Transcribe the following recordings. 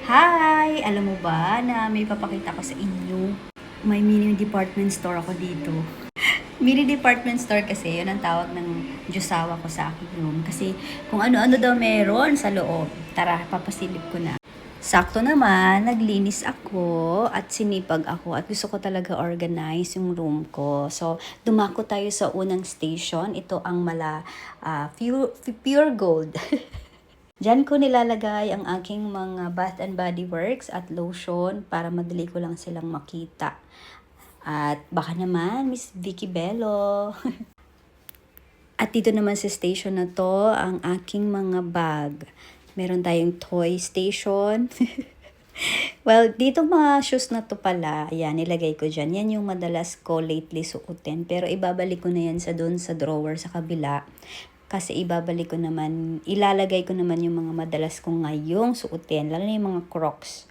Hi! Alam mo ba na may papakita ko sa inyo? May mini department store ako dito. Mini department store kasi, yun ang tawag ng Diyosawa ko sa aking room. Kasi kung ano-ano daw meron sa loob. Tara, papasilip ko na. Sakto naman, naglinis ako at sinipag ako at gusto ko talaga organize yung room ko. So, dumako tayo sa unang station. Ito ang pure gold. Diyan ko nilalagay ang aking mga Bath and Body Works at lotion para madali ko lang silang makita. At baka naman, Miss Vicky Bello. At dito naman sa station na to, ang aking mga bag. Meron tayong toy station. Well, dito mga shoes na to pala, ayan, nilagay ko dyan. Yan yung madalas ko lately suotin. Pero ibabalik ko na yan doon sa drawer sa kabila. Kasi ilalagay ko naman yung mga madalas kong ngayong suotin, lalo na yung mga Crocs.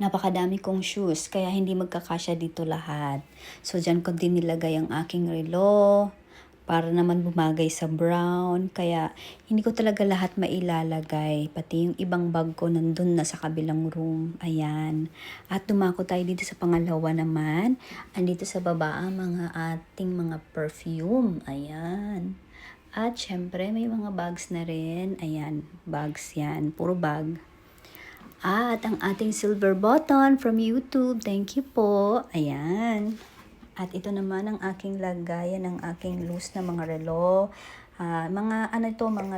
Napakadami kong shoes, kaya hindi magkakasya dito lahat. So, dyan ko din nilagay ang aking relo, para naman bumagay sa brown. Kaya, hindi ko talaga lahat mailalagay. Pati yung ibang bag ko nandun na sa kabilang room. Ayan. At dumako tayo dito sa pangalawa naman. Andito sa baba ang mga ating mga perfume. Ayan. At syempre, may mga bags na rin. Ayan, bags yan. Puro bag. At ang ating silver button from YouTube. Thank you po. Ayan. At ito naman ang aking lagayan ng aking loose na mga relo. Mga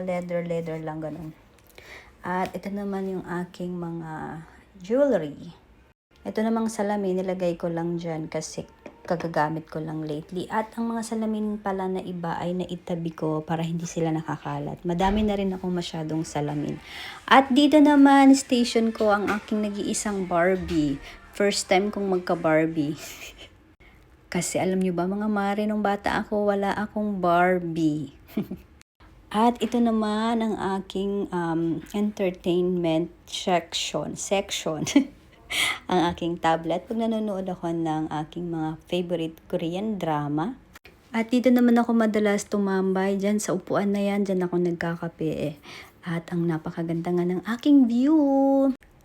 leather lang ganun. At ito naman yung aking mga jewelry. Ito namang salamin, nilagay ko lang dyan kasi kagagamit ko lang lately. At ang mga salamin pala na iba ay naitabi ko para hindi sila nakakalat. Madami na rin ako masyadong salamin. At dito naman, station ko ang aking nag-iisang Barbie. First time kong magka-Barbie. Kasi alam nyo ba mga mare, nung bata ako, wala akong Barbie. At ito naman ang aking entertainment section. Ang aking tablet pag nanonood ako ng aking mga favorite Korean drama. At dito naman ako madalas tumambay dyan sa upuan na yan. Dyan ako nagkakape. At ang napakaganda nga ng aking view.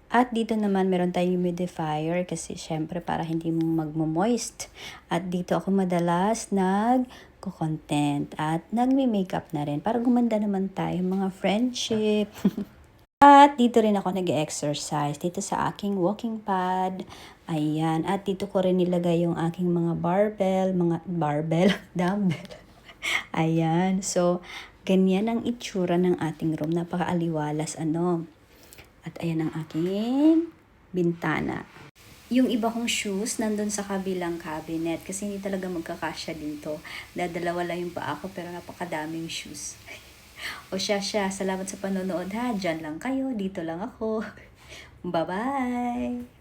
At dito naman meron tayong humidifier kasi syempre para hindi mo magmo-moist. At dito ako madalas nag-content at nagme-makeup na rin para gumanda naman tayo mga friendship. At dito rin ako nag-exercise dito sa aking walking pad. Ayan. At dito ko rin nilagay yung aking mga dumbbell. Ayan. So, ganyan ang itsura ng ating room. Napakaaliwalas, At ayan ang aking bintana. Yung iba kong shoes nandun sa kabilang cabinet kasi hindi talaga magkakasya dito. Dadalawa lang yung paa ko pero napakadaming shoes. O siya, salamat sa panonood ha. Diyan lang kayo, dito lang ako. Bye-bye!